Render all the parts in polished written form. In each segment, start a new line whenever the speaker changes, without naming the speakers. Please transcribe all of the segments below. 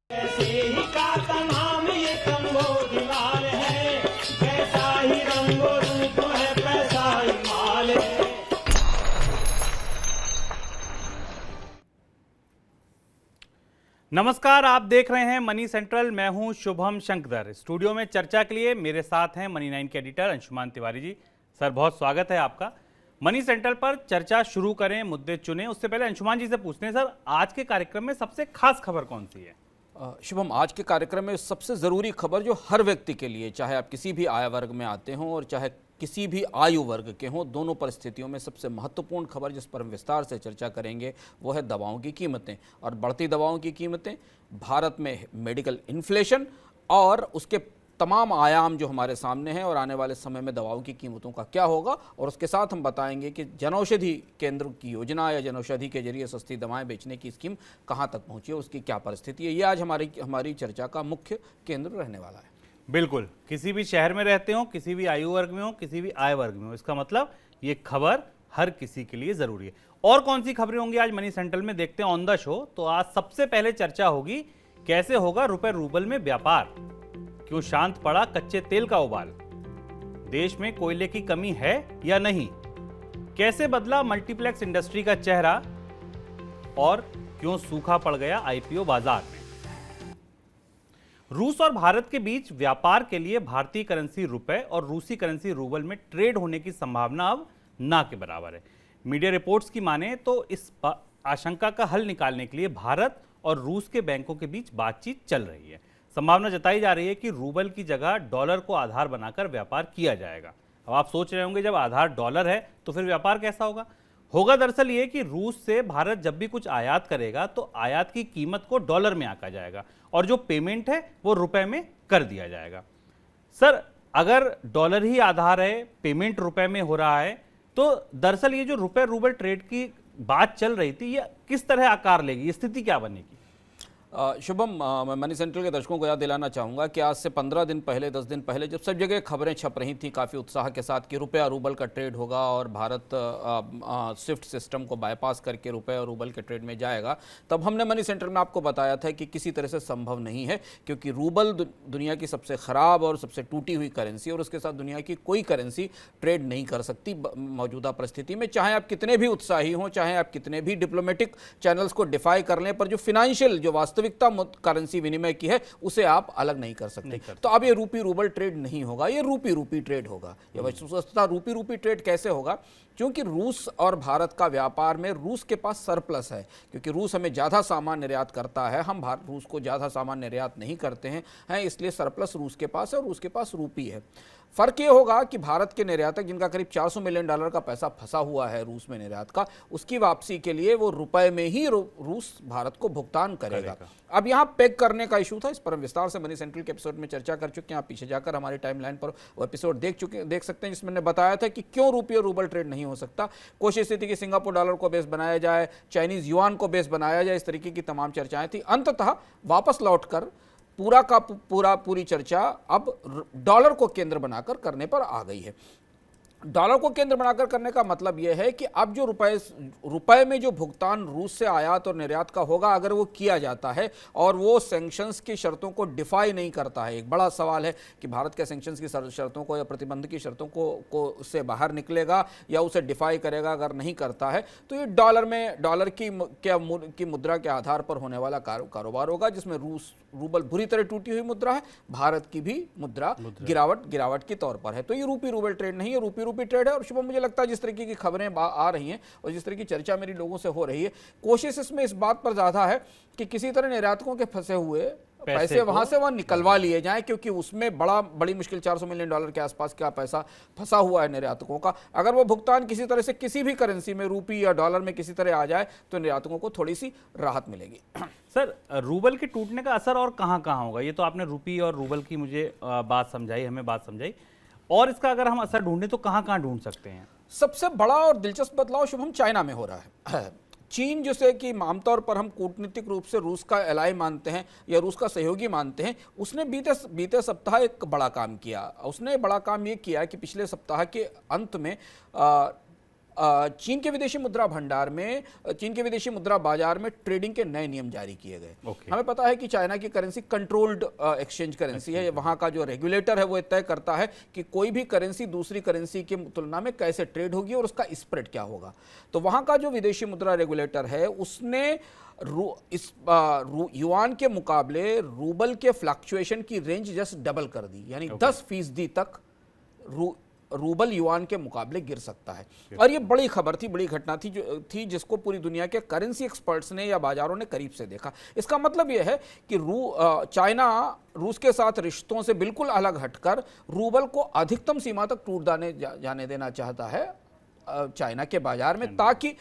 ऐसे ही का तमाम ये कम्बोज-लाल है, कैसा ही रंगो रूप है, पैसा ही माल है।
नमस्कार, आप देख रहे हैं मनी सेंट्रल। मैं हूं शुभम शंकर। स्टूडियो में चर्चा के लिए मेरे साथ हैं मनी 9 के एडिटर अंशुमान तिवारी जी। सर, बहुत स्वागत है आपका। मनी सेंट्रल पर चर्चा शुरू करें, मुद्दे चुनें, उससे पहले अंशुमान जी से पूछते हैं, सर आज के कार्यक्रम में सबसे खास खबर कौन सी है?
शुभम, आज के कार्यक्रम में सबसे ज़रूरी खबर जो हर व्यक्ति के लिए, चाहे आप किसी भी आय वर्ग में आते हों और चाहे किसी भी आयु वर्ग के हों, दोनों परिस्थितियों में सबसे महत्वपूर्ण खबर जिस पर हम विस्तार से चर्चा करेंगे वो है दवाओं की कीमतें और बढ़ती दवाओं की कीमतें, भारत में मेडिकल इन्फ्लेशन और उसके तमाम आयाम जो हमारे सामने हैं और आने वाले समय में दवाओं की कीमतों का क्या होगा। और उसके साथ हम बताएंगे कि जनौषधि केंद्र की योजना या जनौषधि के जरिए सस्ती दवाएं बेचने की स्कीम कहां तक पहुंची है, उसकी क्या परिस्थिति है। ये आज हमारी चर्चा का मुख्य केंद्र रहने वाला है।
बिल्कुल, किसी भी शहर में रहते हो, किसी भी आयु वर्ग में हो, किसी भी आय वर्ग में हो, इसका मतलब ये खबर हर किसी के लिए जरूरी है। और कौन सी खबरें होंगी आज मनी सेंट्रल में, देखते हैं ऑन द शो। तो आज सबसे पहले चर्चा होगी कैसे होगा रुपए रूबल में व्यापार, क्यों शांत पड़ा कच्चे तेल का उबाल, देश में कोयले की कमी है या नहीं, कैसे बदला मल्टीप्लेक्स इंडस्ट्री का चेहरा और क्यों सूखा पड़ गया आईपीओ बाजार में। रूस और भारत के बीच व्यापार के लिए भारतीय करेंसी रुपए और रूसी करेंसी रूबल में ट्रेड होने की संभावना अब ना के बराबर है। मीडिया रिपोर्ट्स की माने तो इस आशंका का हल निकालने के लिए भारत और रूस के बैंकों के बीच बातचीत चल रही है। संभावना जताई जा रही है कि रूबल की जगह डॉलर को आधार बनाकर व्यापार किया जाएगा। अब आप सोच रहे होंगे, जब आधार डॉलर है तो फिर व्यापार कैसा होगा दरअसल ये कि रूस से भारत जब भी कुछ आयात करेगा तो आयात की कीमत को डॉलर में आंका जाएगा और जो पेमेंट है वो रुपए में कर दिया जाएगा। सर, अगर डॉलर ही आधार है, पेमेंट रुपए में हो रहा है, तो दरअसल ये जो रुपए रूबल ट्रेड की बात चल रही थी, ये किस तरह आकार लेगी, स्थिति क्या बनेगी?
शुभम, मैं मनी सेंट्रल के दर्शकों को याद दिलाना चाहूँगा कि आज से 15 दिन पहले, 10 दिन पहले जब सब जगह खबरें छप रही थी काफ़ी उत्साह के साथ कि रुपया रूबल का ट्रेड होगा और भारत स्विफ्ट सिस्टम को बाईपास करके रुपये और रूबल के ट्रेड में जाएगा, तब हमने मनी सेंट्रल में आपको बताया था कि किसी तरह से संभव नहीं है, क्योंकि रूबल दुनिया की सबसे ख़राब और सबसे टूटी हुई करेंसी और उसके साथ दुनिया की कोई करेंसी ट्रेड नहीं कर सकती मौजूदा परिस्थिति में। चाहे आप कितने भी उत्साही हों, चाहे आप कितने भी डिप्लोमेटिक चैनल्स को डिफाई कर लें, पर जो फिनेंशियल, जो वास्तविकता करेंसी विनिमय की है, उसे आप अलग नहीं कर सकते। तो अब ये रूपी रूबल ट्रेड नहीं होगा, ये रूपी ट्रेड होगा। ये वस्तुतः रूपी ट्रेड कैसे होगा? क्योंकि रूस और भारत का व्यापार में रूस के पास सरप्लस है, क्योंकि रूस हमें ज़्यादा सामान निर्यात करता है, हम रूस को ज़्यादा सामान निर्यात नहीं करते हैं, इसलिए सरप्लस रूस के पास है और रूस के पास रूपी है। फ़र्क ये होगा कि भारत के निर्यातक, जिनका करीब $400 मिलियन का पैसा फंसा हुआ है रूस में निर्यात का, उसकी वापसी के लिए वो रुपए में ही रूस भारत को भुगतान करेगा। अब यहाँ पेग करने का इशू था, इस पर हम विस्तार से मनी सेंट्रल के एपिसोड में चर्चा कर चुके हैं। आप पीछे जाकर हमारी टाइमलाइन पर वो एपिसोड देख सकते हैं, जिसमें मैंने बताया था कि क्यों रूपी और रूबल ट्रेड नहीं हो सकता। कोशिश थी कि सिंगापुर डॉलर को बेस बनाया जाए, चाइनीज युआन को बेस बनाया जाए, इस तरीके की तमाम चर्चाएं थी। अंततः वापस लौटकर पूरी चर्चा अब डॉलर को केंद्र बनाकर करने पर आ गई है। डॉलर को केंद्र बनाकर करने का मतलब यह है कि अब जो रुपए में जो भुगतान रूस से आयात और निर्यात का होगा, अगर वो किया जाता है और वो सैंक्शंस की शर्तों को डिफाई नहीं करता है, एक बड़ा सवाल है कि भारत क्या सैंक्शंस की शर्तों को या प्रतिबंध की शर्तों को उससे बाहर निकलेगा या उसे डिफाई करेगा। अगर नहीं करता है तो ये डॉलर की मुद्रा के आधार पर होने वाला कारोबार होगा, जिसमें रूबल बुरी तरह टूटी हुई मुद्रा है, भारत की भी मुद्रा गिरावट के तौर पर है। तो ये रूपी रूबल ट्रेड नहीं है, रूपी ट्रेड है। और शुभम, मुझे लगता है जिस तरीके की खबरें आ रही हैं और जिस तरह की चर्चा मेरी लोगों से हो रही है, कोशिश इसमें इस बात पर ज्यादा है कि किसी तरह निर्यातकों के फंसे हुए पैसे वहां से वहां निकलवा लिए जाएं, क्योंकि उसमें बड़ी मुश्किल $400 मिलियन के आसपास का पैसा फंसा हुआ है निर्यातकों का। अगर वो भुगतान किसी तरह से किसी भी करेंसी में, रूपी या डॉलर में किसी तरह आ जाए, तो निर्यातकों को थोड़ी सी राहत मिलेगी।
सर, रूबल के टूटने का असर और कहां होगा? ये तो आपने रूपी और रूबल की मुझे हमें बात समझाई, और इसका अगर हम असर ढूंढें तो कहां ढूंढ सकते हैं?
सबसे बड़ा और दिलचस्प बदलाव शुभम चाइना में हो रहा है। चीन, जिसे कि आमतौर पर हम कूटनीतिक रूप से रूस का एलाई मानते हैं या रूस का सहयोगी मानते हैं, उसने बीते सप्ताह एक बड़ा काम किया। उसने बड़ा काम ये किया कि पिछले सप्ताह के अंत में चीन के विदेशी मुद्रा भंडार में, चीन के विदेशी मुद्रा बाजार में ट्रेडिंग के नए नियम जारी किए गए।
Okay.
हमें पता है कि चाइना की करेंसी कंट्रोल्ड एक्सचेंज करेंसी है। वहां का जो रेगुलेटर है वो तय करता है कि कोई भी करेंसी दूसरी करेंसी की तुलना में कैसे ट्रेड होगी और उसका स्प्रेड क्या होगा। तो वहां का जो विदेशी मुद्रा रेगुलेटर है उसने युआन के मुकाबले रूबल के फ्लक्चुएशन की रेंज जस्ट डबल कर दी, यानी 10% तक रूबल युआन के मुकाबले गिर सकता है। और ये बड़ी खबर थी, बड़ी घटना थी जिसको पूरी दुनिया के करेंसी एक्सपर्ट्स ने या बाजारों ने करीब से देखा। इसका मतलब यह है कि चाइना रूस के साथ रिश्तों से बिल्कुल अलग हटकर रूबल को अधिकतम सीमा तक टूट जाने देना चाहता है चाइना के बाजार में, ताकि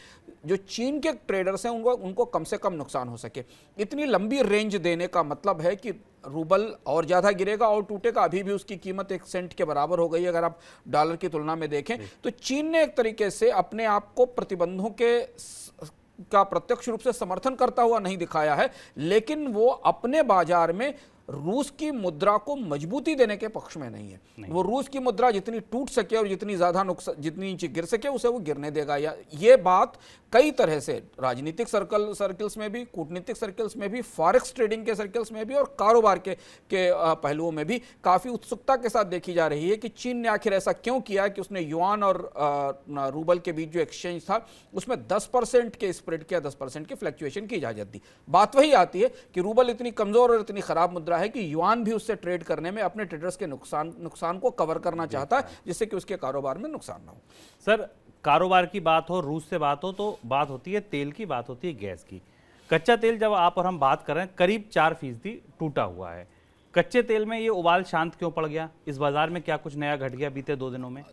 जो चीन के ट्रेडर्स हैं उनको कम से कम नुकसान हो सके। इतनी लंबी रेंज देने का मतलब है कि रूबल और ज़्यादा गिरेगा और टूटेगा। अभी भी उसकी कीमत 1 सेंट के बराबर हो गई है अगर आप डॉलर की तुलना में देखें। तो चीन ने एक तरीके से अपने आप को प्रतिबंधों का प्रत्यक्ष रूप से समर्थन करता हुआ नहीं दिखाया है, लेकिन वो अपने बाजार में रूस की मुद्रा को मजबूती देने के पक्ष में नहीं है। वो रूस की मुद्रा जितनी टूट सके और जितनी ज्यादा जितनी नीचे गिर सके उसे वो गिरने देगा। या ये बात कई तरह से राजनीतिक सर्कल्स में भी, कूटनीतिक सर्कल्स में भी, फॉरेक्स ट्रेडिंग के सर्कल्स में भी और कारोबार के पहलुओं में भी काफी उत्सुकता के साथ देखी जा रही है कि चीन ने आखिर ऐसा क्यों किया कि उसने युआन और रूबल के बीच जो एक्सचेंज था उसमें 10% के स्प्रेड के 10% की फ्लक्चुएशन की इजाजत दी। बात वही आती है कि रूबल इतनी कमजोर और इतनी खराब मुद्रा है कि युआन भी उससे ट्रेड करने में अपने ट्रेडर्स के नुकसान को कवर करना चाहता है, जिससे कि उसके कारोबार में नुकसान ना हो।
सर, कारोबार की बात हो, रूस से बात हो, तो बात होती है तेल की, बात होती है गैस की। कच्चा तेल जब आप और हम बात कर रहे हैं करीब 4% टूटा हुआ है। कच्चे तेल में ये उबाल शांत क्यों पड़ गया? इस बाजार में क्या कुछ नया घट गया बीते 2 दिनों में?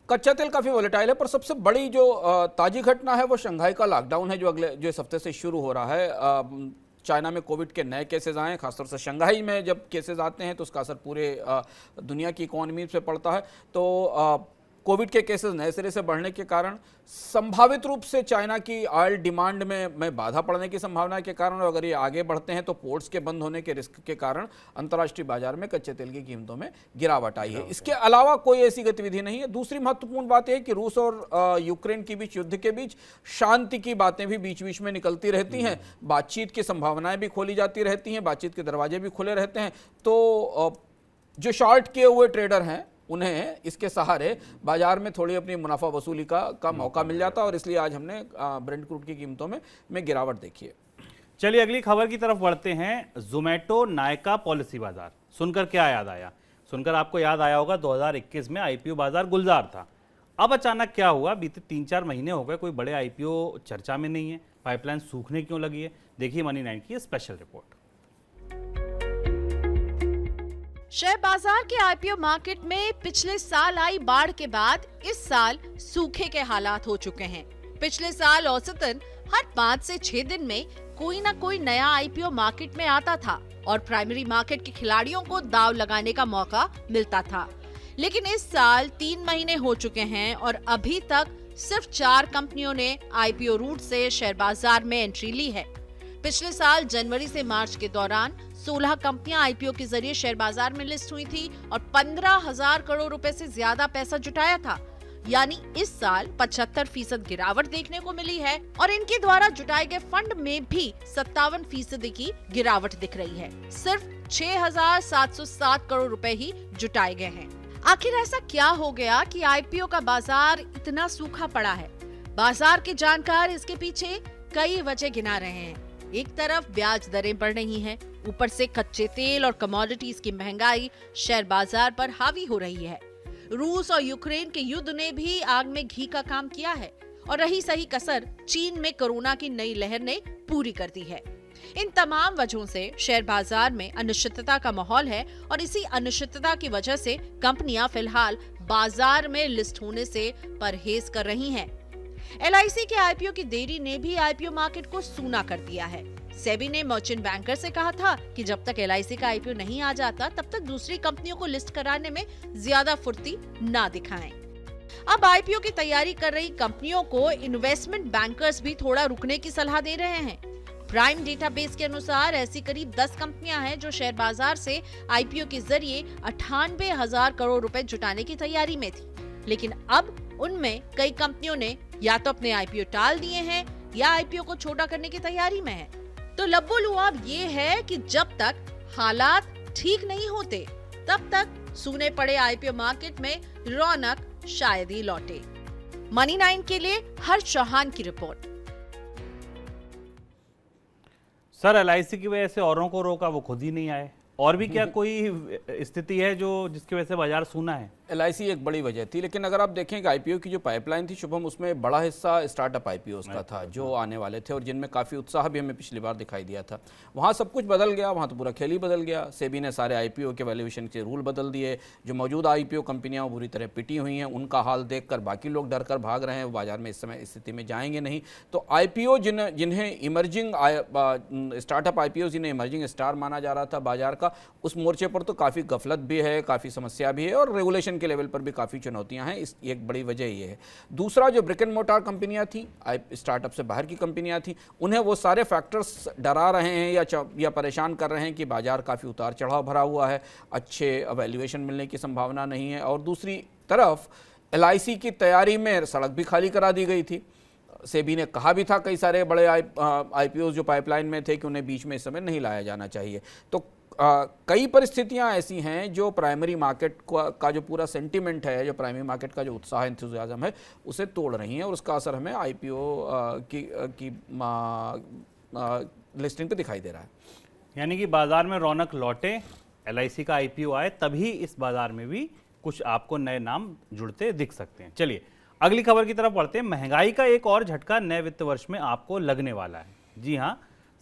कच्चा तेल काफी वोलेटाइल है, पर सबसे बड़ी जो ताजी घटना है वो शंघाई का लॉकडाउन है जो इस हफ्ते से शुरू हो रहा है। चाइना में कोविड के नए केसेस आए, खासतौर से शंघाई में जब केसेस आते हैं तो उसका असर पूरे दुनिया की इकोनॉमी पे पड़ता है। तो कोविड के केसेस नए सिरे से बढ़ने के कारण संभावित रूप से चाइना की ऑयल डिमांड में बाधा पड़ने की संभावना के कारण, और अगर ये आगे बढ़ते हैं तो पोर्ट्स के बंद होने के रिस्क के कारण अंतर्राष्ट्रीय बाजार में कच्चे तेल की कीमतों में गिरावट आई है। इसके अलावा कोई ऐसी गतिविधि नहीं है। दूसरी महत्वपूर्ण बात यह कि रूस और यूक्रेन के बीच युद्ध के बीच शांति की बातें भी बीच बीच में निकलती रहती हैं, बातचीत की संभावनाएं भी खोली जाती रहती हैं, बातचीत के दरवाजे भी खुले रहते हैं। तो जो शॉर्ट किए हुए ट्रेडर हैं उन्हें इसके सहारे बाजार में थोड़ी अपनी मुनाफा वसूली का मौका मिल जाता है, और इसलिए आज हमने ब्रेंट क्रूड की कीमतों में गिरावट देखी है।
चलिए अगली खबर की तरफ बढ़ते हैं। जोमेटो नायका पॉलिसी बाजार सुनकर क्या याद आया? सुनकर आपको याद आया होगा 2021 में आईपीओ बाजार गुलजार था। अब अचानक क्या हुआ? बीते 3-4 महीने हो गए, कोई बड़े आईपीओ चर्चा में नहीं है। पाइपलाइन सूखने क्यों लगी है? देखिए मनी 9 की स्पेशल रिपोर्ट।
शेयर बाजार के आईपीओ मार्केट में पिछले साल आई बाढ़ के बाद इस साल सूखे के हालात हो चुके हैं। पिछले साल औसतन हर 5 से 6 दिन में कोई ना कोई नया आईपीओ मार्केट में आता था और प्राइमरी मार्केट के खिलाड़ियों को दांव लगाने का मौका मिलता था। लेकिन इस साल 3 महीने हो चुके हैं और अभी तक सिर्फ 4 कंपनियों ने आईपीओ रूट से शेयर बाजार में एंट्री ली है। पिछले साल जनवरी से मार्च के दौरान 16 कंपनियां आईपीओ के जरिए शेयर बाजार में लिस्ट हुई थी और 15,000 करोड़ रुपए से ज्यादा पैसा जुटाया था। यानी इस साल 75% गिरावट देखने को मिली है और इनके द्वारा जुटाए गए फंड में भी 57% की गिरावट दिख रही है। सिर्फ 6,707 करोड़ रुपए ही जुटाए गए हैं। आखिर ऐसा क्या हो गया कि आईपीओ का बाजार इतना सूखा पड़ा है? बाजार के जानकार इसके पीछे कई वजह गिना रहे हैं। एक तरफ ब्याज दरें बढ़ रही हैं, ऊपर से कच्चे तेल और कमोडिटीज की महंगाई शेयर बाजार पर हावी हो रही है। रूस और यूक्रेन के युद्ध ने भी आग में घी का काम किया है और रही सही कसर चीन में कोरोना की नई लहर ने पूरी कर दी है। इन तमाम वजहों से शेयर बाजार में अनिश्चितता का माहौल है और इसी अनिश्चितता की वजह से कंपनियां फिलहाल बाजार में लिस्ट होने से परहेज कर रही हैं। LIC के आईपीओ की देरी ने भी आईपीओ मार्केट को सूना कर दिया है। सेबी ने मर्चेंट बैंकर से कहा था कि जब तक LIC का आईपीओ नहीं आ जाता तब तक दूसरी कंपनियों को लिस्ट कराने में ज्यादा फुर्ती ना दिखाएं। अब आईपीओ की तैयारी कर रही कंपनियों को इन्वेस्टमेंट बैंकर्स भी थोड़ा रुकने की सलाह दे रहे हैं। प्राइम डेटाबेस के अनुसार ऐसी करीब 10 कंपनियां हैं जो शेयर बाजार से आईपीओ के जरिए 98,000 करोड़ रुपए जुटाने की तैयारी में थी, लेकिन अब उनमें कई कंपनियों ने या तो अपने आईपीओ टाल दिए हैं या आईपीओ को छोटा करने की तैयारी में है। तो लब्बो लुआब ये है कि जब तक हालात ठीक नहीं होते तब तक सूने पड़े आईपीओ मार्केट में रौनक शायद ही लौटे। मनी 9 के लिए हर्ष चौहान की रिपोर्ट।
सर, एलआईसी की वजह से औरों को रोका, वो खुद ही नहीं आए, और भी क्या कोई स्थिति है जो जिसकी वजह से बाजार सूना है?
एलआईसी एक बड़ी वजह थी, लेकिन अगर आप देखें कि आईपीओ की जो पाइपलाइन थी शुभम, उसमें बड़ा हिस्सा स्टार्टअप आईपीओस का था जो आने वाले थे और जिनमें काफ़ी उत्साह भी हमें पिछली बार दिखाई दिया था। वहाँ सब कुछ बदल गया, वहाँ तो पूरा खेल ही बदल गया। सेबी ने सारे आईपीओ के वैल्यूएशन के रूल बदल दिए। जो मौजूदा आईपीओ कंपनियाँ बुरी तरह पिटी हुई हैं, उनका हाल देखकर बाकी लोग डर कर भाग रहे हैं, बाजार में इस समय स्थिति में जाएंगे नहीं। तो आईपीओ जिन्हें इमर्जिंग स्टार्टअप आईपीओ जिन्हें इमर्जिंग स्टार माना जा रहा था बाजार का, उस मोर्चे पर तो काफ़ी गफलत भी है, काफ़ी समस्या भी है और रेगुलेशन के लेवल पर भी काफ़ी चुनौतियां हैं। इस एक बड़ी वजह ये है। दूसरा, जो ब्रिक एंड मोटार कंपनियां थी, स्टार्टअप से बाहर की कंपनियां थी, उन्हें वो सारे फैक्टर्स डरा रहे हैं या परेशान कर रहे हैं कि बाजार काफ़ी उतार चढ़ाव भरा हुआ है, अच्छे वैल्यूएशन मिलने की संभावना नहीं है। और दूसरी तरफ एलआईसी की तैयारी में सड़क भी खाली करा दी गई थी। सेबी ने कहा भी था कई सारे बड़े आईपीओ जो पाइपलाइन में थे कि उन्हें बीच में इस समय नहीं लाया जाना चाहिए। तो कई परिस्थितियां ऐसी हैं जो प्राइमरी मार्केट का जो पूरा सेंटीमेंट है, जो प्राइमरी मार्केट का जो उत्साह एंथुसियाज्म है, उसे तोड़ रही हैं और उसका असर हमें आईपीओ की लिस्टिंग पे दिखाई दे रहा है।
यानी कि बाजार में रौनक लौटे, एलआईसी का आईपीओ आए, तभी इस बाजार में भी कुछ आपको नए नाम जुड़ते दिख सकते हैं। चलिए अगली खबर की तरफ बढ़ते हैं। महंगाई का एक और झटका नए वित्त वर्ष में आपको लगने वाला है। जी हाँ,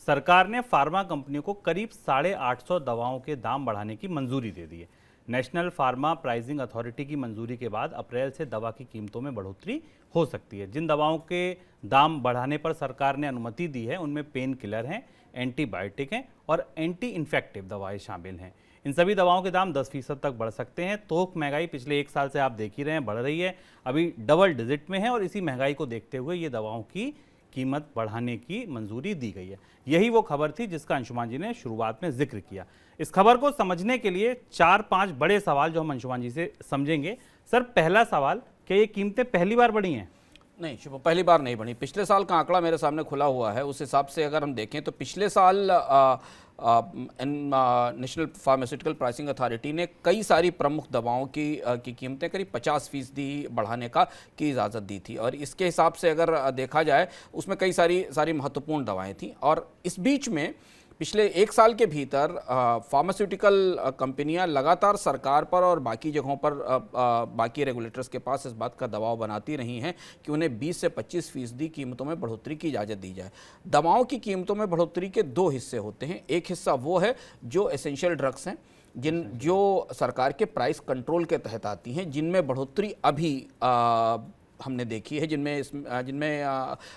सरकार ने फार्मा कंपनियों को करीब 850 दवाओं के दाम बढ़ाने की मंजूरी दे दी है। नेशनल फार्मा प्राइसिंग अथॉरिटी की मंजूरी के बाद अप्रैल से दवा की कीमतों में बढ़ोतरी हो सकती है। जिन दवाओं के दाम बढ़ाने पर सरकार ने अनुमति दी है उनमें पेन किलर हैं, एंटीबायोटिक हैं और एंटी इन्फेक्टिव दवाएं शामिल हैं। इन सभी दवाओं के दाम 10% तक बढ़ सकते हैं। थोक महंगाई पिछले एक साल से आप देख ही रहे हैं बढ़ रही है, अभी डबल डिजिट में है और इसी महंगाई को देखते हुए ये दवाओं की कीमत बढ़ाने की मंजूरी दी गई है। यही वो खबर थी जिसका अंशुमान जी ने शुरुआत में जिक्र किया। इस खबर को समझने के लिए 4-5 बड़े सवाल जो हम अंशुमान जी से समझेंगे। सर, पहला सवाल, क्या ये कीमतें पहली बार बढ़ी हैं?
नहीं शुभ, पहली बार नहीं बढ़ी। पिछले साल का आंकड़ा मेरे सामने खुला हुआ है, उस हिसाब से अगर हम देखें तो पिछले साल नेशनल फार्मास्यूटिकल प्राइसिंग अथॉरिटी ने कई सारी प्रमुख दवाओं की कीमतें करीब 50% बढ़ाने की इजाज़त दी थी और इसके हिसाब से अगर देखा जाए उसमें कई सारी महत्वपूर्ण दवाएं थीं। और इस बीच में पिछले एक साल के भीतर फार्मास्यूटिकल कंपनियां लगातार सरकार पर और बाकी जगहों पर बाकी रेगुलेटर्स के पास इस बात का दबाव बनाती रही हैं कि उन्हें 20 से 25% कीमतों में बढ़ोतरी की इजाज़त दी जाए। दवाओं की कीमतों में बढ़ोतरी के 2 हिस्से होते हैं। एक हिस्सा वो है जो एसेंशियल ड्रग्स हैं, जो सरकार के प्राइस कंट्रोल के तहत आती हैं, जिनमें बढ़ोतरी अभी हमने देखी है, जिनमें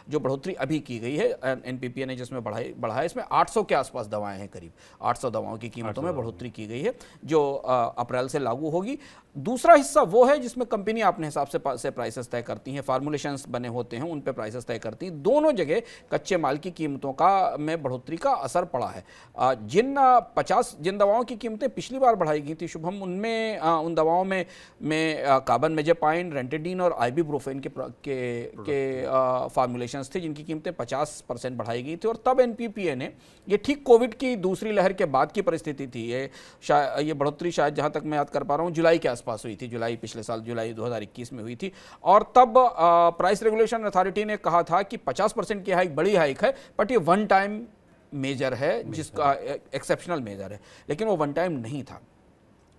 जो बढ़ोतरी अभी की गई है एनपीपीए ने जिसमें बढ़ा है, इसमें 800 के आसपास दवाएं हैं। करीब 800 दवाओं की कीमतों में बढ़ोतरी की गई है जो अप्रैल से लागू होगी। दूसरा हिस्सा वो है जिसमें कंपनियां अपने हिसाब से प्राइसेस तय करती हैं, फार्मूलेशंस बने होते हैं, उन पे प्राइसेस तय करती हैं। दोनों जगह कच्चे माल की कीमतों में बढ़ोतरी का असर पड़ा है। जिन दवाओं की कीमतें पिछली बार बढ़ाई गई थी शुभम, उनमें उन दवाओं में कार्बनमेजेपाइन, रेंटेडिन और आइबुप्रोफेन के फार्मूलेशंस थे जिनकी कीमतें 50% बढ़ाई गई थी। और तब एनपीपीए ने, ये ठीक कोविड की दूसरी लहर के बाद की परिस्थिति थी, ये बढ़ोतरी शायद जहां तक मैं याद कर पा रहा हूं जुलाई के आसपास हुई थी, पिछले साल जुलाई 2021 में हुई थी। और तब प्राइस रेगुलेशन अथॉरिटी ने कहा था कि 50% की हाइक बड़ी हाइक है, बट ये वन टाइम मेजर है, जिसका एक्सेप्शनल मेजर है, लेकिन वो वन टाइम नहीं था।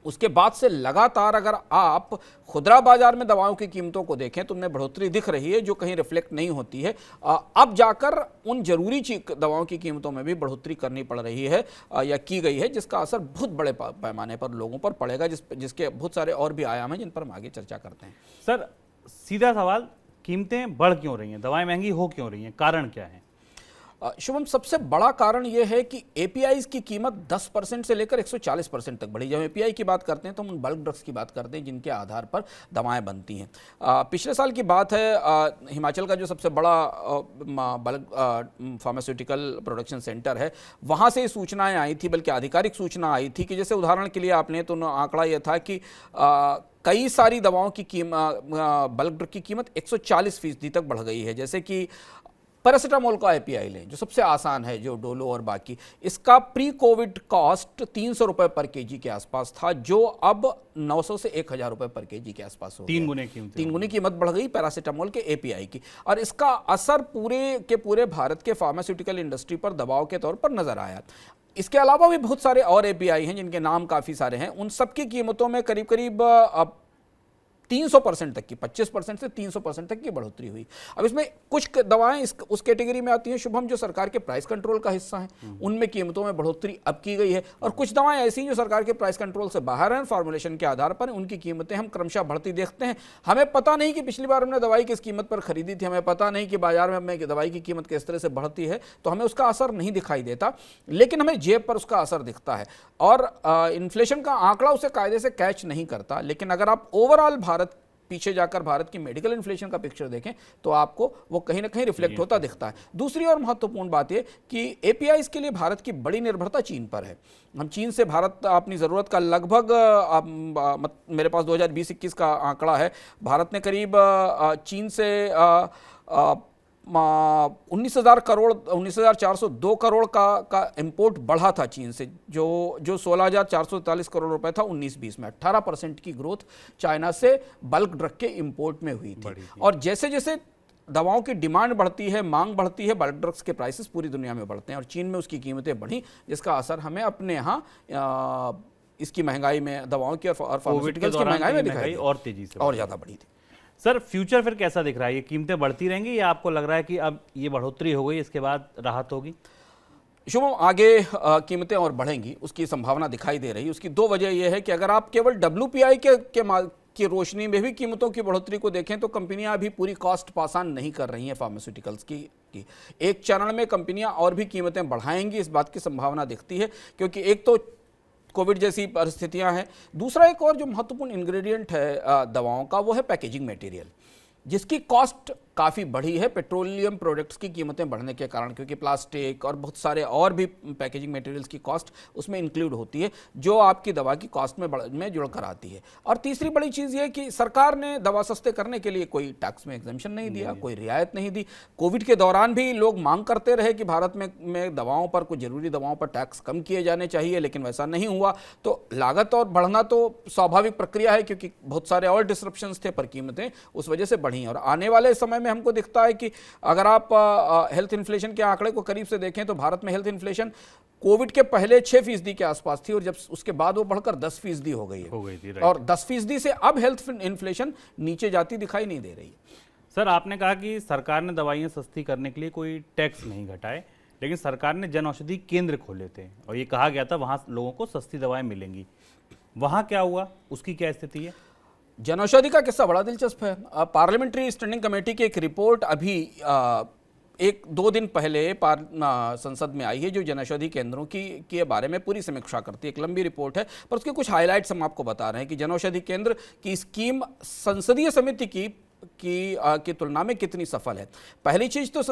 उसके बाद से लगातार अगर आप खुदरा बाजार में दवाओं की कीमतों को देखें तो उनमें बढ़ोतरी दिख रही है जो कहीं रिफ्लेक्ट नहीं होती है। अब जाकर उन जरूरी दवाओं की कीमतों में भी बढ़ोतरी करनी पड़ रही है या की गई है, जिसका असर बहुत बड़े पैमाने पर लोगों पर पड़ेगा, जिसके बहुत सारे और भी आयाम हैं जिन पर हम आगे चर्चा करते हैं।
सर, सीधा सवाल, कीमतें बढ़ क्यों रही हैं, दवाएं महंगी हो क्यों रही हैं, कारण क्या है?
शुभम, सबसे बड़ा कारण यह है कि एपीआईज की कीमत 10% से लेकर 140% तक बढ़ी। जब एपीआई की बात करते हैं तो हम उन बल्क ड्रग्स की बात करते हैं जिनके आधार पर दवाएं बनती हैं। पिछले साल की बात है, हिमाचल का जो सबसे बड़ा बल्क फार्मास्यूटिकल प्रोडक्शन सेंटर है, वहाँ से सूचनाएं आई थी, बल्कि आधिकारिक सूचना आई थी कि जैसे उदाहरण के लिए आप लें तो आंकड़ा यह था कि कई सारी दवाओं की बल्क ड्रग की कीमत 140% तक बढ़ गई है। जैसे कि पैरासीटामोल का एपीआई लें, जो सबसे आसान है, जो डोलो और बाकी, इसका प्री कोविड कॉस्ट 300 रुपए पर केजी के आसपास था, जो अब 900 से 1000 रुपए पर केजी के आसपास हो गया। 3 गुनी कीमत बढ़ गई पैरासीटामोल के एपीआई की, और इसका असर पूरे के पूरे भारत के फार्मास्यूटिकल इंडस्ट्री पर दबाव के तौर पर नजर आया। इसके अलावा भी बहुत सारे और एपीआई हैं जिनके नाम काफ़ी सारे हैं, उन सबकी कीमतों में करीब करीब 300% तक की, 25% से 300% तक की बढ़ोतरी हुई। अब इसमें कुछ दवाएं उस कैटेगरी में आती हैं शुभम जो सरकार के प्राइस कंट्रोल का हिस्सा हैं, उनमें कीमतों में बढ़ोतरी अब की गई है, और कुछ दवाएं ऐसी हैं जो सरकार के प्राइस कंट्रोल से बाहर हैं, फॉर्मुलेशन के आधार पर उनकी कीमतें हम क्रमशः बढ़ती देखते हैं। हमें पता नहीं कि पिछली बार हमने दवाई किस कीमत पर खरीदी थी, हमें पता नहीं कि बाजार में हमें दवाई की कीमत किस तरह से बढ़ती है, तो हमें उसका असर नहीं दिखाई देता, लेकिन हमें जेब पर उसका असर दिखता है। और इन्फ्लेशन का आंकड़ा उसे कायदे से कैच नहीं करता, लेकिन अगर आप ओवरऑल भारत पीछे जाकर भारत की मेडिकल इन्फ्लेशन का पिक्चर देखें तो आपको वो कहीं ना कहीं रिफ्लेक्ट होता दिखता है। दूसरी और महत्वपूर्ण बात यह कि एपीआईज के लिए भारत की बड़ी निर्भरता चीन पर है। हम चीन से भारत अपनी ज़रूरत का लगभग, मेरे पास 2020-21 का आंकड़ा है, भारत ने करीब चीन से 19,402 करोड़ का इंपोर्ट बढ़ा था चीन से, जो 16,443 करोड़ रुपए था 19-20 में। 18% की ग्रोथ चाइना से बल्क ड्रग के इंपोर्ट में हुई थी। और जैसे जैसे दवाओं की डिमांड बढ़ती है, मांग बढ़ती है, बल्क ड्रग्स के प्राइसेस पूरी दुनिया में बढ़ते हैं, और चीन में उसकी कीमतें बढ़ी, जिसका असर हमें अपने यहाँ इसकी महंगाई में, दवाओं की और फार्मास्यूटिकल्स की महंगाई में दिखाई
और तेजी से
और ज़्यादा बढ़ी थी।
सर, फ्यूचर फिर कैसा दिख रहा है? ये कीमतें बढ़ती रहेंगी या आपको लग रहा है कि अब ये बढ़ोतरी हो गई, इसके बाद राहत होगी?
शुभम, आगे कीमतें और बढ़ेंगी, उसकी संभावना दिखाई दे रही है। उसकी दो वजह यह है कि अगर आप केवल WPI की रोशनी में भी कीमतों की बढ़ोतरी को देखें तो कंपनियां अभी पूरी कॉस्ट पास ऑन नहीं कर रही हैं फार्मास्यूटिकल्स की। एक चरण में कंपनियां और भी कीमतें बढ़ाएंगी, इस बात की संभावना दिखती है, क्योंकि एक तो कोविड जैसी परिस्थितियां हैं, दूसरा एक और जो महत्वपूर्ण इंग्रेडिएंट है दवाओं का, वो है पैकेजिंग मटेरियल, जिसकी कॉस्ट काफ़ी बढ़ी है पेट्रोलियम प्रोडक्ट्स की कीमतें बढ़ने के कारण, क्योंकि प्लास्टिक और बहुत सारे और भी पैकेजिंग मटेरियल्स की कॉस्ट उसमें इंक्लूड होती है, जो आपकी दवा की कॉस्ट में जुड़कर आती है। और तीसरी बड़ी चीज़ ये कि सरकार ने दवा सस्ते करने के लिए कोई टैक्स में एग्जम्पशन नहीं दिया, कोई रियायत नहीं दी। कोविड के दौरान भी लोग मांग करते रहे कि भारत में दवाओं पर, कुछ जरूरी दवाओं पर टैक्स कम किए जाने चाहिए, लेकिन वैसा नहीं हुआ। तो लागत और बढ़ना तो स्वाभाविक प्रक्रिया है, क्योंकि बहुत सारे और डिसरप्शंस थे, पर कीमतें उस वजह से बढ़ी। और आने वाले समय में हमको दिखता है कि अगर आप हेल्थ इन्फ्लेशन के आंकड़े को करीब से देखें तो भारत में हेल्थ इन्फ्लेशन कोविड के पहले 6% के आसपास थी, और जब उसके बाद वो बढ़कर 10% हो गई है, और 10% से अब हेल्थ इन्फ्लेशन नीचे जाती दिखाई नहीं दे रही।
सर, आपने कहा कि सरकार ने दवाइयाँ सस्ती करने के लिए कोई टैक्स नहीं घटाए, लेकिन सरकार ने जन औषधि केंद्र खोले थे और ये कहा गया था वहाँ लोगों को सस्ती दवाएं मिलेंगी। वहाँ क्या हुआ, उसकी क्या स्थिति है?
जनऔषधि का किस्सा बड़ा दिलचस्प है। पार्लियामेंट्री स्टैंडिंग कमेटी की एक रिपोर्ट अभी 1-2 दिन पहले संसद में आई है, जो जनऔषधि केंद्रों के बारे में पूरी समीक्षा करती है। एक लंबी रिपोर्ट है, पर उसके कुछ हाइलाइट्स हम आपको बता रहे हैं कि जनऔषधि केंद्र की स्कीम संसदीय समिति की तुलना में कितनी सफल है। पहली चीज तो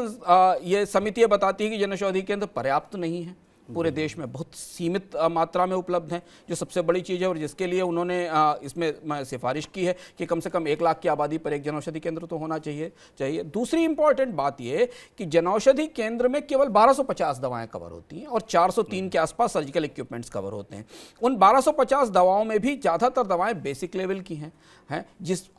ये समिति ये बताती है कि जनऔषधि केंद्र पर्याप्त नहीं है, पूरे देश में बहुत सीमित मात्रा में उपलब्ध हैं, जो सबसे बड़ी चीज़ है, और जिसके लिए उन्होंने इसमें सिफारिश की है कि कम से कम 1 लाख की आबादी पर एक जनऔषधि केंद्र तो होना चाहिए। दूसरी इंपॉर्टेंट बात यह है कि जनऔषधि केंद्र में केवल 1250 दवाएं कवर होती हैं और 403 के आसपास सर्जिकल इक्विपमेंट्स कवर होते हैं। उन 1250 दवाओं में भी ज़्यादातर दवाएँ बेसिक लेवल की हैं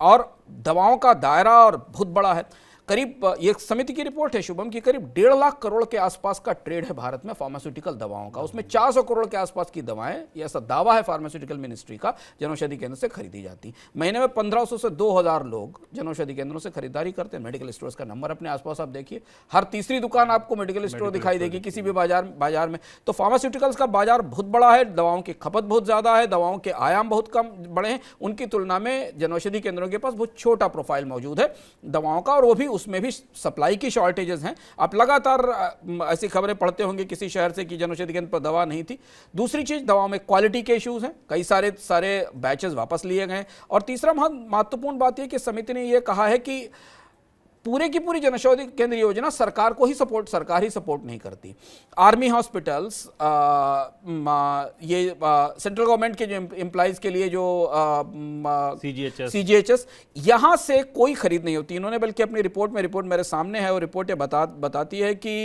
और दवाओं का दायरा और बहुत बड़ा है। करीब, ये समिति की रिपोर्ट है शुभम की, करीब 1.5 लाख करोड़ के आसपास का ट्रेड है भारत में फार्मास्यूटिकल दवाओं का। उसमें 400 करोड़ के आसपास की दवाएं, ये ऐसा दावा है फार्मास्यूटिकल मिनिस्ट्री का, जनऔषधि केंद्र से खरीदी जाती। महीने में 1500 से 2000 लोग जनऔषधि केंद्रों से खरीदारी करते हैं। मेडिकल स्टोर्स का नंबर अपने आसपास आप देखिए, हर तीसरी दुकान आपको मेडिकल स्टोर दिखाई देगी किसी भी बाजार में। तो फार्मास्यूटिकल्स का बाजार बहुत बड़ा है, दवाओं की खपत बहुत ज़्यादा है, दवाओं के आयाम बहुत कम बड़े हैं, उनकी तुलना में जनऔषधि केंद्रों के पास बहुत छोटा प्रोफाइल मौजूद है दवाओं का, और वो भी उसमें भी सप्लाई की शॉर्टेजेस हैं। आप लगातार ऐसी खबरें पढ़ते होंगे किसी शहर से कि जनौषधि केंद्र पर दवा नहीं थी। दूसरी चीज, दवाओं में क्वालिटी के इश्यूज हैं, कई सारे बैचेस वापस लिए गए। और तीसरा महत्वपूर्ण बात यह कि समिति ने यह कहा है कि पूरे की पूरी जनौषधि केंद्र योजना सरकार ही सपोर्ट नहीं करती। आर्मी हॉस्पिटल्स, ये सेंट्रल गवर्नमेंट के जो एम्प्लॉइज के लिए जो सीजीएचएस, यहां से कोई खरीद नहीं होती। इन्होंने बल्कि अपनी रिपोर्ट मेरे सामने है, और रिपोर्ट बताती है कि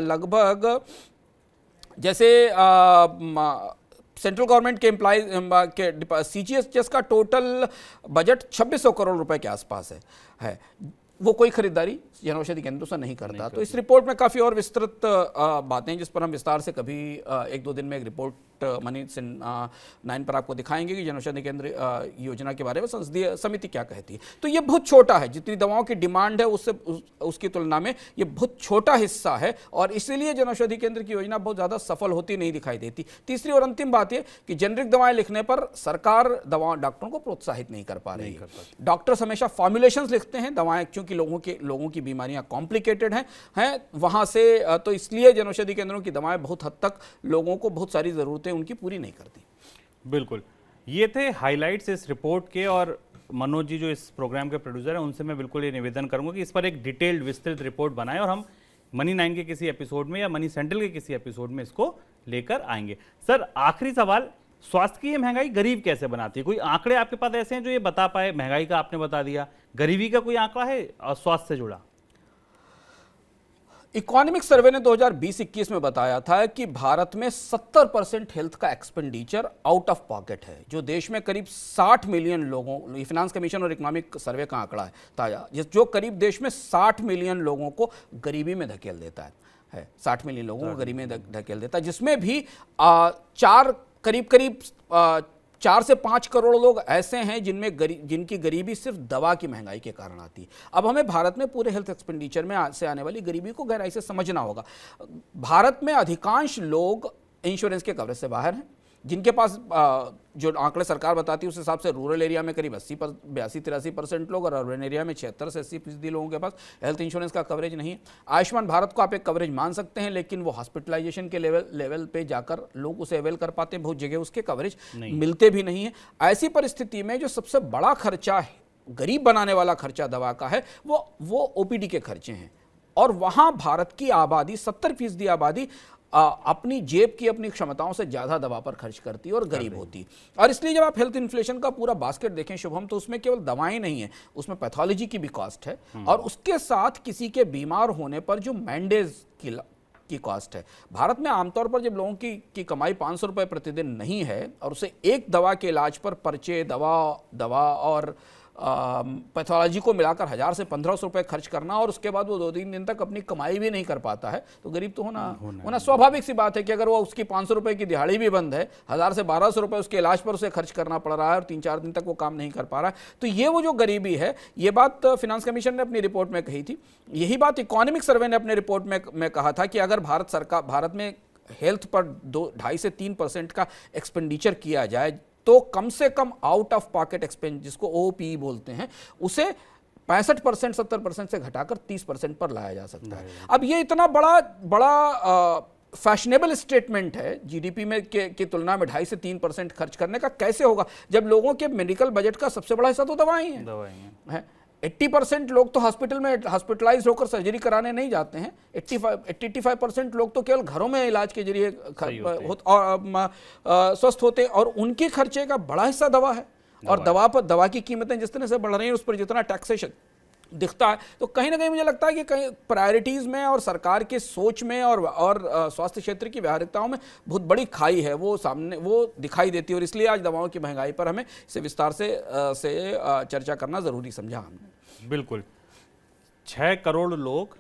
लगभग जैसे सेंट्रल गवर्नमेंट के एम्प्लॉइज के सीजीएचएस का टोटल बजट 2600 करोड़ रुपए के आसपास है। वो कोई खरीदारी जनौषधि केंद्रों से नहीं करता। तो इस रिपोर्ट में काफ़ी और विस्तृत बातें हैं जिस पर हम विस्तार से कभी 1-2 दिन में एक रिपोर्ट मनी 9 पर आपको दिखाएंगे कि जनौषधि केंद्र योजना के बारे में संसदीय समिति क्या कहती है। तो ये बहुत छोटा है, जितनी दवाओं की डिमांड है उसकी तुलना में ये बहुत छोटा हिस्सा है, और इसीलिए जनौषधि केंद्र की योजना बहुत ज़्यादा सफल होती नहीं दिखाई देती। तीसरी और अंतिम बात यह कि जेनरिक दवाएं लिखने पर सरकार डॉक्टरों को प्रोत्साहित नहीं कर पा रही है। डॉक्टर्स हमेशा फॉर्मुलेशंस लिखते हैं दवाएं, क्योंकि लोगों की बीमारियां कॉम्प्लिकेटेड हैं वहां से, तो इसलिए जनौषधि केंद्रों की दवाएं बहुत हद तक लोगों को बहुत सारी जरूरतें उनकी पूरी नहीं करती।
बिल्कुल, ये थे हाइलाइट्स इस रिपोर्ट के, और मनोज जी जो इस प्रोग्राम के प्रोड्यूसर हैं उनसे मैं बिल्कुल ये निवेदन करूंगा कि इस पर एक डिटेल्ड विस्तृत रिपोर्ट बनाएं, और हम मनी 9 के किसी एपिसोड में या मनी सेंट्रल के किसी एपिसोड में इसको लेकर आएंगे। सर, आखिरी सवाल, स्वास्थ्य की ये महंगाई गरीब कैसे बनाती है? कोई आंकड़े आपके पास ऐसे हैं जो ये बता पाए? महंगाई का आपने बता दिया, गरीबी का कोई आंकड़ा है स्वास्थ्य से जुड़ा?
इकोनॉमिक सर्वे ने 2020-21 में बताया था कि भारत में 70% हेल्थ का एक्सपेंडिचर आउट ऑफ पॉकेट है, जो देश में करीब 60 मिलियन लोगों, ये फिनांस कमीशन और इकोनॉमिक सर्वे का आंकड़ा है ताजा, जो करीब देश में 60 मिलियन लोगों को गरीबी में धकेल देता है 60 मिलियन लोगों को गरीबी में धकेल देता है, जिसमें भी करीब 4 से 5 करोड़ लोग ऐसे हैं जिनकी गरीबी सिर्फ दवा की महंगाई के कारण आती है। अब हमें भारत में पूरे हेल्थ एक्सपेंडिचर में से आने वाली गरीबी को गहराई से समझना होगा। भारत में अधिकांश लोग इंश्योरेंस के कवरेज से बाहर हैं, जिनके पास जो आंकड़े सरकार बताती है उस हिसाब से रूरल एरिया में करीब 82-83% लोग, और अर्बन एरिया में 76 से 80% लोगों के पास हेल्थ इंश्योरेंस का कवरेज नहीं है। आयुष्मान भारत को आप एक कवरेज मान सकते हैं, लेकिन वो हॉस्पिटलाइजेशन के लेवल पे जाकर लोग उसे अवेल कर पाते हैं, बहुत जगह उसके कवरेज मिलते भी नहीं है। ऐसी परिस्थिति में जो सबसे बड़ा खर्चा है, गरीब बनाने वाला खर्चा दवा का है, वो ओपीडी के खर्चे हैं, और वहां भारत की आबादी 70% आबादी अपनी जेब की अपनी क्षमताओं से ज्यादा दवा पर खर्च करती है और गरीब होती है। और इसलिए जब आप हेल्थ इन्फ्लेशन का पूरा बास्केट देखें शुभम, तो उसमें केवल दवाएं नहीं है, उसमें पैथोलॉजी की भी कॉस्ट है, और उसके साथ किसी के बीमार होने पर जो मैंडेज की कॉस्ट है। भारत में आमतौर पर जब लोगों की कमाई 500 रुपए प्रतिदिन नहीं है, और उसे एक दवा के इलाज पर पर्चे, दवा और पैथोलॉजी को मिलाकर 1000 से 1500 रुपए खर्च करना, और उसके बाद वो 2-3 दिन तक अपनी कमाई भी नहीं कर पाता है, तो गरीब तो होना स्वाभाविक सी बात है कि अगर वो उसकी 500 रुपए की दिहाड़ी भी बंद है, 1000 से 1200 रुपए उसके इलाज पर उसे खर्च करना पड़ रहा है, और 3-4 दिन तक वो काम नहीं कर पा रहा है, तो ये वो जो गरीबी है, ये बात फिनांस कमीशन ने अपनी रिपोर्ट में कही थी। यही बात इकोनॉमिक सर्वे ने अपनी रिपोर्ट में कहा था कि अगर भारत में हेल्थ पर 2.5 से 3% का एक्सपेंडिचर किया जाए, तो कम से come out of pocket expense, जिसको ओपीई बोलते हैं, उसे 65% 70% से घटाकर 30% पर लाया जा सकता है। अब ये इतना बड़ा फैशनेबल स्टेटमेंट है जीडीपी में की तुलना में 2.5 से 3% खर्च करने का, कैसे होगा जब लोगों के मेडिकल बजट का सबसे बड़ा हिस्सा तो दवाएं हैं। 80% लोग तो हॉस्पिटलाइज होकर सर्जरी कराने नहीं जाते हैं, 85% लोग तो केवल घरों में इलाज के जरिए स्वस्थ होते हैं, और उनके खर्चे का बड़ा हिस्सा दवा है। और दवा की कीमतें जिस तरह से बढ़ रही हैं, उस पर जितना टैक्सेशन दिखता है, तो कहीं ना कहीं मुझे लगता है कि कहीं प्रायोरिटीज में और सरकार के सोच में और स्वास्थ्य क्षेत्र की व्यावहारिकताओं में बहुत बड़ी खाई है, वो दिखाई देती है। और इसलिए आज दवाओं की महंगाई पर हमें इसे विस्तार से चर्चा करना जरूरी समझा हमने।
बिल्कुल, 6 करोड़ लोग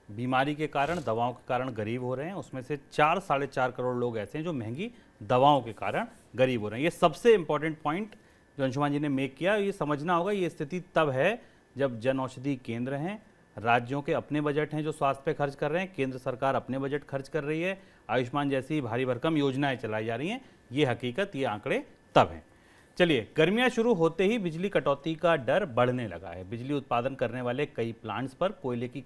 बीमारी के कारण, दवाओं के कारण गरीब हो रहे हैं, उसमें से 4-4.5 करोड़ लोग ऐसे हैं जो महंगी दवाओं के कारण गरीब हो रहे हैं। ये सबसे इंपॉर्टेंट पॉइंट जो अंशुमान जी ने मेक किया, ये समझना होगा। ये स्थिति तब है जब जन औषधि केंद्र हैं, राज्यों के अपने बजट हैं जो स्वास्थ्य पे खर्च कर रहे हैं, केंद्र सरकार अपने बजट खर्च कर रही है, आयुष्मान जैसी भारी भरकम योजनाएं चलाई जा रही हैं। ये हकीकत, ये आंकड़े तब हैं। चलिए, गर्मियां शुरू होते ही बिजली कटौती का डर बढ़ने लगा है। बिजली उत्पादन करने वाले कई प्लांट्स पर कोयले की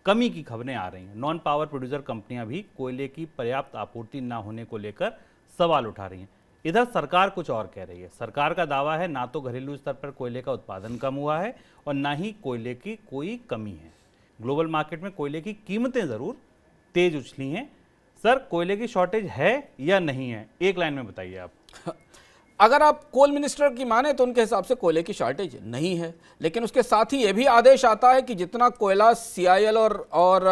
कमी की खबरें आ रही हैं। नॉन पावर प्रोड्यूसर कंपनियां भी कोयले की पर्याप्त आपूर्ति न होने को लेकर सवाल उठा रही हैं। इधर सरकार कुछ और कह रही है। सरकार का दावा है ना तो घरेलू स्तर पर कोयले का उत्पादन कम हुआ है और ना ही कोयले की कोई कमी है। ग्लोबल मार्केट में कोयले की कीमतें ज़रूर तेज उछली हैं। सर, कोयले की शॉर्टेज है या नहीं है, एक लाइन में बताइए आप।
अगर आप कोल मिनिस्टर की माने तो उनके हिसाब से कोयले की शॉर्टेज नहीं है, लेकिन उसके साथ ही ये भी आदेश आता है कि जितना कोयला CIL और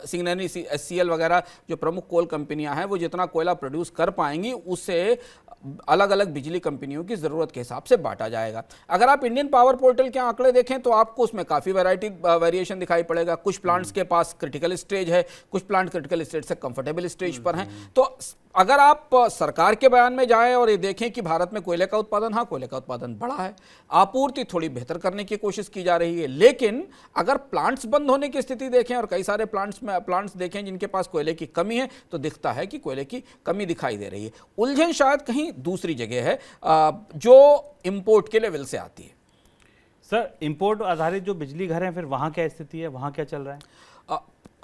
सिंगनरी SCL वगैरह जो प्रमुख कोल कंपनियां हैं वो जितना कोयला प्रोड्यूस कर पाएंगी उससे अलग अलग बिजली कंपनियों की ज़रूरत के हिसाब से बांटा जाएगा। अगर आप इंडियन पावर पोर्टल के आंकड़े देखें तो आपको उसमें काफ़ी वेरिएशन दिखाई पड़ेगा। कुछ प्लांट्स के पास क्रिटिकल स्टेज है, कुछ प्लांट क्रिटिकल स्टेज से कंफर्टेबल स्टेज पर हैं। तो अगर आप सरकार के बयान में जाएं और ये देखें कि भारत में कोयले का उत्पादन, हाँ कोयले का उत्पादन बढ़ा है, आपूर्ति थोड़ी बेहतर करने की कोशिश की जा रही है, लेकिन अगर प्लांट्स बंद होने की स्थिति देखें और कई सारे प्लांट्स देखें जिनके पास कोयले की कमी है तो दिखता है कि कोयले की कमी दिखाई दे रही है। उलझन शायद कहीं दूसरी जगह है जो इंपोर्ट के लेवल से आती है।
सर, इंपोर्ट आधारित जो बिजली घर हैं, फिर वहाँ क्या स्थिति है, वहाँ क्या चल रहा है?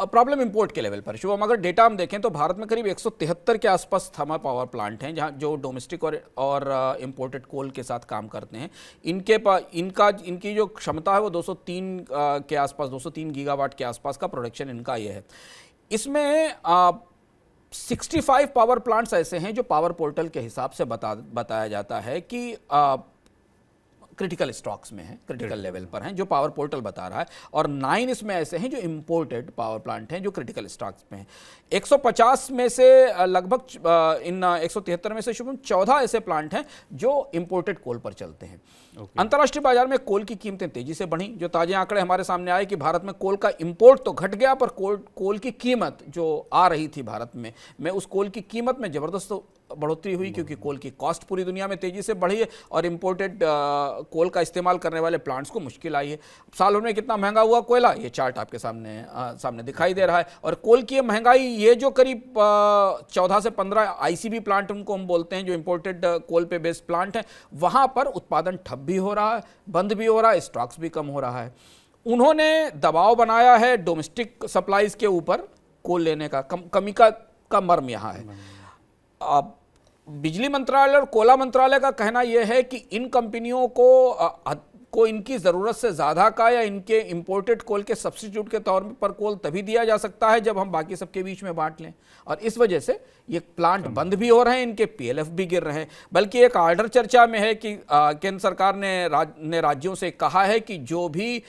प्रॉब्लम इंपोर्ट के लेवल पर शुभम, अगर डेटा हम देखें तो भारत में करीब 173 के आसपास थर्मल पावर प्लांट हैं जहां जो डोमेस्टिक और इंपोर्टेड कोल के साथ काम करते हैं। इनकी जो क्षमता है वो 203 के आसपास, 203 गीगावाट के आसपास का प्रोडक्शन इनका ये है। इसमें 65 पावर प्लांट्स ऐसे हैं जो पावर पोर्टल के हिसाब से बताया जाता है कि क्रिटिकल स्टॉक्स में हैं, क्रिटिकल लेवल पर हैं, जो पावर पोर्टल बता रहा है, और 9 इसमें ऐसे हैं जो इंपोर्टेड पावर प्लांट हैं जो क्रिटिकल स्टॉक्स में हैं। 150 में से लगभग इन 173 में से शुभम 14 ऐसे प्लांट हैं जो इंपोर्टेड कोल पर चलते हैं। अंतर्राष्ट्रीय बाजार में कोल की कीमतें तेजी से बढ़ी। जो ताजे आंकड़े हमारे सामने आए कि भारत में कोल का इंपोर्ट तो घट गया, पर कोल की कीमत जो आ रही थी भारत में उस कोल की कीमत में जबरदस्त बढ़ोतरी हुई, क्योंकि कोल की कॉस्ट पूरी दुनिया में तेजी से बढ़ी है और इंपोर्टेड कोल का इस्तेमाल करने वाले प्लांट्स को मुश्किल आई है। साल भर में कितना महंगा हुआ कोयला, ये चार्ट आपके सामने दिखाई दे रहा है। और कोल की महंगाई, ये जो करीब 14 से 15 ICB प्लांट उनको हम बोलते हैं जो इंपोर्टेड कोल पे बेस्ड प्लांट हैं, वहाँ पर उत्पादन ठप भी हो रहा है, बंद भी हो रहा है, स्टॉक्स भी कम हो रहा है। उन्होंने दबाव बनाया है डोमेस्टिक सप्लाईज के ऊपर कोल लेने का। कमी का मर्म यहाँ है। अब बिजली मंत्रालय और कोयला मंत्रालय का कहना यह है कि इन कंपनियों को इनकी ज़रूरत से ज़्यादा का या इनके इंपोर्टेड कोल के सब्स्टिट्यूट के तौर पर कोल तभी दिया जा सकता है जब हम बाकी सबके बीच में बांट लें, और इस वजह से ये प्लांट बंद भी हो रहे हैं, इनके PLF भी गिर रहे हैं। बल्कि एक आर्डर चर्चा में है कि केंद्र सरकार ने राज्यों से कहा है कि जो भी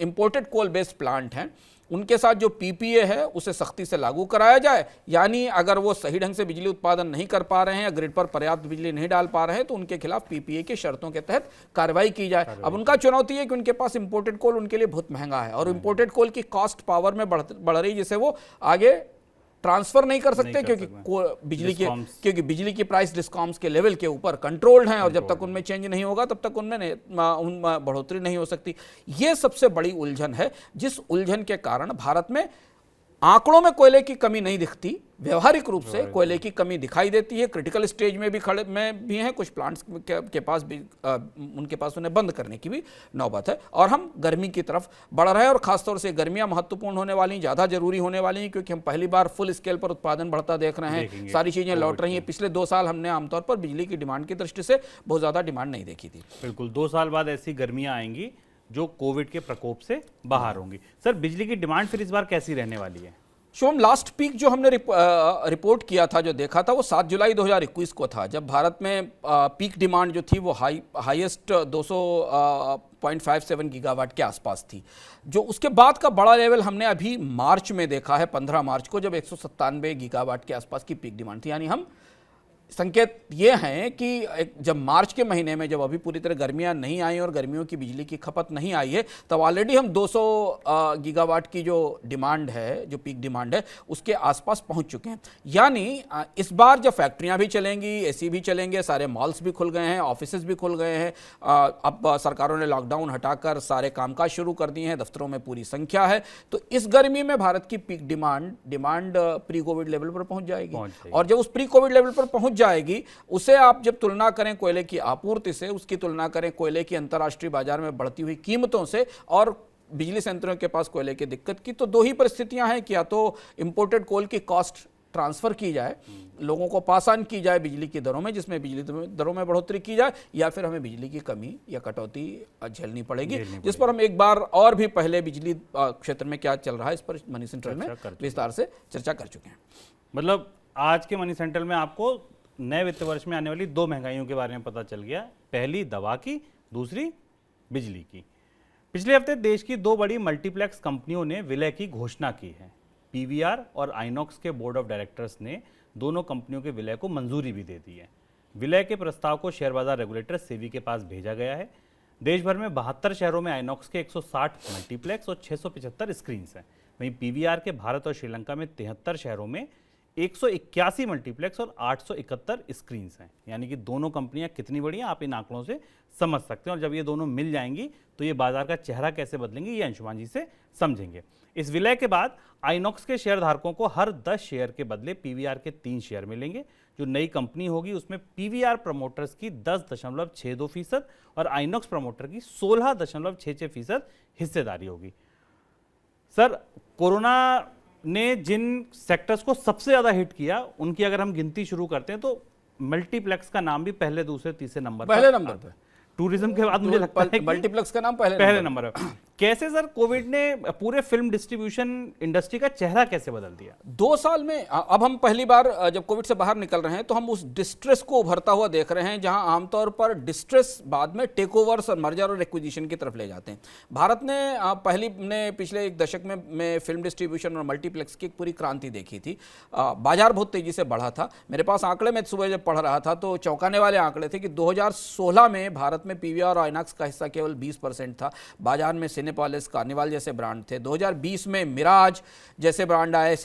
इंपोर्टेड कोल बेस्ड प्लांट हैं उनके साथ जो PPA है उसे सख्ती से लागू कराया जाए, यानी अगर वो सही ढंग से बिजली उत्पादन नहीं कर पा रहे हैं या ग्रिड पर पर्याप्त बिजली नहीं डाल पा रहे हैं तो उनके खिलाफ PPA की शर्तों के तहत कार्रवाई की जाए। अब उनका चुनौती है कि उनके पास इंपोर्टेड कोल उनके लिए बहुत महंगा है और इंपोर्टेड कोल की कॉस्ट पावर में बढ़ रही है, जिसे वो आगे ट्रांसफर नहीं कर सकते क्योंकि बिजली की प्राइस डिस्कॉम्स के लेवल के ऊपर कंट्रोल्ड हैं और जब तक उनमें चेंज नहीं होगा तब तक उनमें बढ़ोतरी नहीं हो सकती। ये सबसे बड़ी उलझन है, जिस उलझन के कारण भारत में आंकड़ों में कोयले की कमी नहीं दिखती, व्यवहारिक रूप से कोयले की कमी दिखाई देती है। क्रिटिकल स्टेज में भी हैं कुछ प्लांट्स के पास भी, उनके पास उन्हें बंद करने की भी नौबत है। और हम गर्मी की तरफ बढ़ रहे हैं और खासतौर से गर्मियां महत्वपूर्ण होने वाली, ज़्यादा जरूरी होने वाली हैं, क्योंकि हम पहली बार फुल स्केल पर उत्पादन बढ़ता देख रहे हैं, सारी चीज़ें लौट रही हैं। पिछले 2 साल हमने आमतौर पर बिजली की डिमांड की दृष्टि से बहुत ज़्यादा डिमांड नहीं देखी थी।
बिल्कुल, 2 साल बाद ऐसी गर्मियाँ आएंगी जो कोविड के प्रकोप से बाहर होंगी। सर, बिजली की डिमांड फिर इस बार कैसी रहने वाली है?
शुभम, लास्ट पीक जो हमने रिपोर्ट किया था, जो देखा था, वो 7 जुलाई 2021 को था, जब भारत में पीक डिमांड जो थी वो हाईएस्ट 200.57 गीगावाट के आसपास थी। जो उसके बाद का बड़ा लेवल हमने अभी मार्च में देखा है, 15 मार्च को, जब 197 गीगावाट के आसपास की पीक डिमांड थी। यानी हम संकेत ये हैं कि जब मार्च के महीने में, जब अभी पूरी तरह गर्मियां नहीं आई और गर्मियों की बिजली की खपत नहीं आई है, तब ऑलरेडी हम 200 गीगावाट की जो डिमांड है, जो पीक डिमांड है, उसके आसपास पहुंच चुके हैं। यानी इस बार जब फैक्ट्रियां भी चलेंगी, AC भी चलेंगे, सारे मॉल्स भी खुल गए हैं, ऑफिसेज भी खुल गए हैं, अब सरकारों ने लॉकडाउन हटाकर सारे कामकाज शुरू कर दिए हैं, दफ्तरों में पूरी संख्या है, तो इस गर्मी में भारत की peak demand pre Covid level पर पहुंच जाएगी। और जब उस प्री कोविड लेवल पर पहुंच जाएगी, उसे आप जब तुलना करें कोयले की आपूर्ति से, उसकी तुलना करें कोयले की अंतर्राष्ट्रीय बाजार में बढ़ती हुई कीमतों से और बिजली संयंत्रों के पास कोयले की दिक्कत की, तो दो ही परिस्थितियां हैं कि या तो इंपोर्टेड कोल की कॉस्ट ट्रांसफर की जाए, लोगों को पास ऑन की जाए बिजली की दरों में, जिसमें बिजली दरों में बढ़ोतरी की जाए, या फिर हमें बिजली की कमी या कटौती झेलनी पड़ेगी, जिस पर हम एक बार और भी पहले बिजली क्षेत्र में क्या चल रहा है इस पर मनी सेंट्रल में विस्तार से चर्चा कर चुके हैं।
मतलब आज के मनी सेंट्रल में आपको नए वित्त वर्ष में आने वाली दो महंगाइयों के बारे में पता चल गया, पहली दवा की, दूसरी बिजली की। पिछले हफ्ते देश की दो बड़ी मल्टीप्लेक्स कंपनियों ने विलय की घोषणा की है। पीवीआर और आइनॉक्स के बोर्ड ऑफ डायरेक्टर्स ने दोनों कंपनियों के विलय को मंजूरी भी दे दी है। विलय के प्रस्ताव को शेयर बाजार रेगुलेटर सेबी के पास भेजा गया है। देश भर में 72 शहरों में आइनॉक्स के 160 मल्टीप्लेक्स और 675 स्क्रीन्स हैं। वहीं पीवीआर के भारत और श्रीलंका में 73 शहरों में 181 मल्टीप्लेक्स और 871 स्क्रीन्स हैं। यानी कि दोनों कंपनियां कितनी बड़ी हैं आप इन आंकड़ों से समझ सकते हैं। और जब ये दोनों मिल जाएंगी तो ये बाजार का चेहरा कैसे बदलेंगे ये अंशुमान जी से समझेंगे। इस विलय के बाद आइनॉक्स के शेयर धारकों को हर 10 शेयर के बदले पीवीआर के 3 शेयर मिलेंगे। जो नई कंपनी होगी उसमें पीवीआर प्रमोटर्स की 10.62% और आइनॉक्स प्रमोटर की 16.66% हिस्सेदारी होगी। सर, कोरोना ने जिन सेक्टर्स को सबसे ज़्यादा हिट किया उनकी अगर हम गिनती शुरू करते हैं तो मल्टीप्लेक्स का नाम भी पहले, दूसरे, तीसरे नंबर
पे।
टूरिज्म के बाद मुझे लगता है कि
मल्टीप्लेक्स का नाम पहले
नंबर है। कैसे सर कोविड ने पूरे फिल्म डिस्ट्रीब्यूशन इंडस्ट्री का चेहरा कैसे बदल दिया?
2 साल में अब हम पहली बार जब कोविड से बाहर निकल रहे हैं तो हम उस डिस्ट्रेस को उभरता हुआ देख रहे हैं, जहां आमतौर पर डिस्ट्रेस बाद में टेक ओवर्स और मर्जर और एक्विजिशन की तरफ ले जाते हैं। भारत ने पिछले एक दशक में फिल्म डिस्ट्रीब्यूशन और मल्टीप्लेक्स की एक पूरी क्रांति देखी थी। बाजार बहुत तेजी से बढ़ा था। मेरे पास आंकड़े में सुबह जब पढ़ रहा था तो चौंकाने वाले आंकड़े थे कि 2016 में भारत में पीवीआर और आइनॉक्स का हिस्सा केवल 20% था। बाजार में सिनेपोलिस, कार्निवाल जैसे ब्रांड थे। 2020 में मिराज जैसे ब्रांड आए,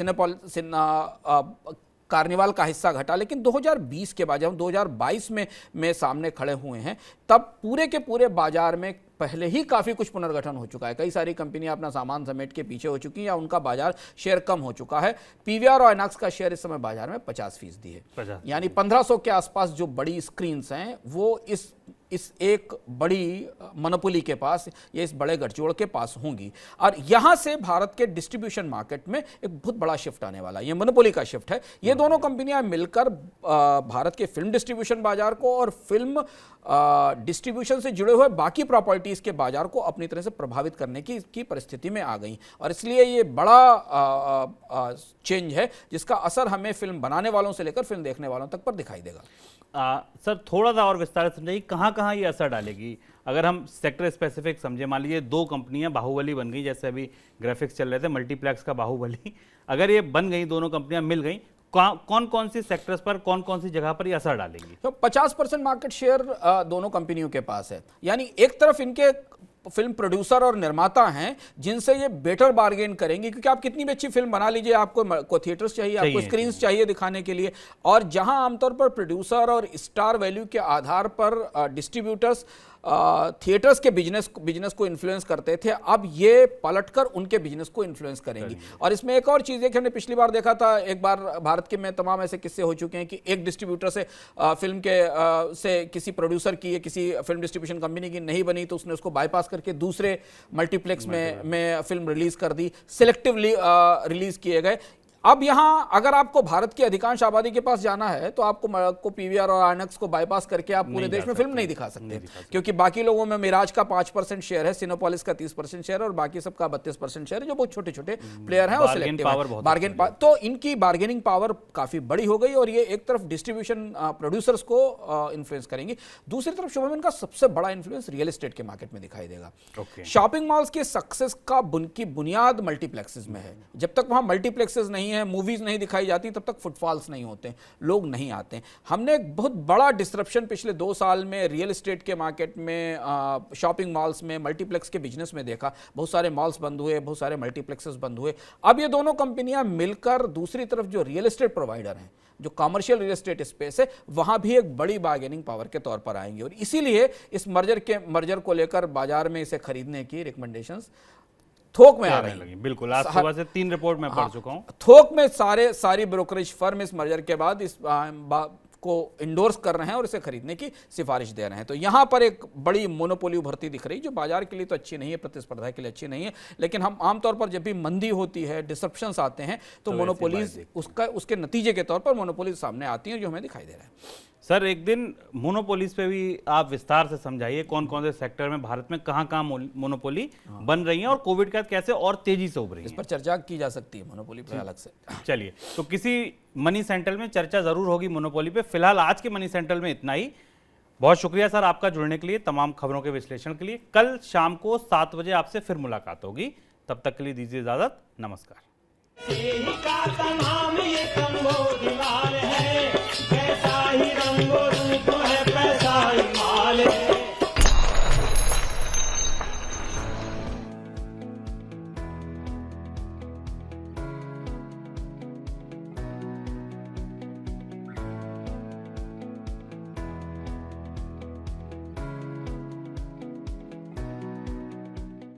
कार्निवाल का हिस्सा घटा, लेकिन 2020 के बाद जब हम 2022 में सामने खड़े हुए हैं तब पूरे के पूरे बाजार में पहले ही काफ़ी कुछ पुनर्गठन हो चुका है। कई सारी कंपनियां अपना सामान समेट के पीछे हो चुकी हैं या उनका बाजार शेयर कम हो चुका है। पीवीआर और आइनॉक्स का शेयर इस समय बाजार में 50% है, यानी 1500 के आसपास जो बड़ी स्क्रीन्स हैं वो इस एक बड़ी मोनोपोली के पास, ये इस बड़े गठजोड़ के पास होंगी। और यहां से भारत के डिस्ट्रीब्यूशन मार्केट में एक बहुत बड़ा शिफ्ट आने वाला है। ये मोनोपोली का शिफ्ट है। ये दोनों कंपनियां मिलकर भारत के फिल्म डिस्ट्रीब्यूशन बाजार को और फिल्म डिस्ट्रीब्यूशन से जुड़े हुए बाकी प्रॉपर्टीज के बाजार को अपनी तरह से प्रभावित करने की परिस्थिति में आ गई। और इसलिए ये बड़ा चेंज है जिसका असर हमें फिल्म बनाने वालों से लेकर फिल्म देखने वालों तक पर दिखाई देगा।
सर, थोड़ा सा और विस्तार से समझाइए कहाँ कहाँ ये असर डालेगी। अगर हम सेक्टर स्पेसिफिक समझे, मान लीजिए 2 कंपनियां बाहुबली बन गई, जैसे अभी ग्राफिक्स चल रहे थे मल्टीप्लेक्स का बाहुबली, अगर ये बन गई, दोनों कंपनियां मिल गई, कौन कौन सी सेक्टर्स पर, कौन कौन सी जगह पर ये असर डालेंगी?
तो 50% मार्केट शेयर दोनों कंपनियों के पास है। यानी एक तरफ इनके फिल्म प्रोड्यूसर और निर्माता हैं जिनसे ये बेटर बार्गेन करेंगे, क्योंकि आप कितनी भी अच्छी फिल्म बना लीजिए, आपको थिएटर्स चाहिए, आपको स्क्रीन्स चाहिए दिखाने के लिए। और जहां आमतौर पर प्रोड्यूसर और स्टार वैल्यू के आधार पर डिस्ट्रीब्यूटर्स थिएटर्स के बिजनेस को इन्फ्लुएंस करते थे, अब ये पलटकर उनके बिजनेस को इन्फ्लुएंस करेंगी। और इसमें एक और चीज़ है कि हमने पिछली बार देखा था, एक बार भारत के में तमाम ऐसे किस्से हो चुके हैं कि एक डिस्ट्रीब्यूटर से फिल्म के से किसी प्रोड्यूसर की या किसी फिल्म डिस्ट्रीब्यूशन कंपनी की नहीं बनी तो उसने उसको बाईपास करके दूसरे मल्टीप्लेक्स में फिल्म रिलीज कर दी, सिलेक्टिवली रिलीज किए गए। अब यहां अगर आपको भारत की अधिकांश आबादी के पास जाना है तो आपको पीवीआर और आइनॉक्स को बाईपास करके आप पूरे देश में फिल्म नहीं दिखा सकते, क्योंकि बाकी लोगों में मिराज का 5% शेयर है, सिनेपोलिस का 30% शेयर है और बाकी सबका 32% शेयर है, जो बहुत छोटे छोटे प्लेयर हैं और सिलेक्टिव है। बार्गेन पावर, तो इनकी बार्गेनिंग पावर काफी बड़ी हो गई और ये एक तरफ डिस्ट्रीब्यूशन प्रोड्यूसर्स को इन्फ्लुएंस करेंगी, दूसरी तरफ शुभम इनका सबसे बड़ा इन्फ्लुएंस रियल एस्टेट के मार्केट में दिखाई देगा। शॉपिंग मॉल्स की सक्सेस की बुनियाद मल्टीप्लेक्सेस में है। जब तक वहां मल्टीप्लेक्सेस नहीं है, मूवीज नहीं दिखाई जाती, तब तक फुटफॉल्स नहीं होते, लोग नहीं आते। हमने एक बहुत बड़ा डिस्ट्रप्शन पिछले 2 साल में रियल एस्टेट के मार्केट में, शॉपिंग मॉल्स में, मल्टीप्लेक्स के बिजनेस में देखा। बहुत सारे मॉल्स बंद हुए, बहुत सारे मल्टीप्लेक्सेस बंद हुए। अब ये दोनों कंपनियां मिलकर दूसरी तरफ जो रियल एस्टेट प्रोवाइडर हैं, जो कमर्शियल रियल एस्टेट स्पेस है, वहां भी एक बड़ी बार्गेनिंग पावर के तौर पर आएंगे। और इसीलिए इस मर्जर को लेकर बाजार में इसे खरीदने की रिकमेंडेशंस थोक में आ रही लगी।
बिल्कुल, आज सुबह से 3 रिपोर्ट मैं पढ़ चुका हूं।
थोक में सारी ब्रोकरेज फर्म इस मर्जर के बाद को इंडोर्स कर रहे हैं और इसे खरीदने की सिफारिश दे रहे हैं। तो यहाँ पर एक बड़ी मोनोपोली उभरती दिख रही, जो बाजार के लिए तो अच्छी नहीं है, प्रतिस्पर्धा के लिए अच्छी नहीं है, लेकिन हम आमतौर पर जब भी मंदी होती है, डिसरप्शंस आते हैं, तो मोनोपोलीज उसके नतीजे के तौर पर मोनोपोलीज सामने आती हैं, जो हमें दिखाई दे रहा है।
सर, एक दिन मोनोपोलीज पे भी आप विस्तार से समझाइए, कौन कौन से सेक्टर में भारत में कहाँ मोनोपोली बन रही है और कोविड के बाद कैसे और तेजी से उभरी
इस
है।
पर चर्चा की जा सकती है मोनोपोली पर अलग से।
चलिए, तो किसी मनी सेंट्रल में चर्चा जरूर होगी मोनोपोली पे। फिलहाल आज के मनी सेंट्रल में इतना ही। बहुत शुक्रिया सर आपका जुड़ने के लिए, तमाम खबरों के विश्लेषण के लिए। कल शाम को 7 बजे आपसे फिर मुलाकात होगी, तब तक के लिए दीजिए इजाजत। नमस्कार।
का तमाम ये कमोद माल है, कैसा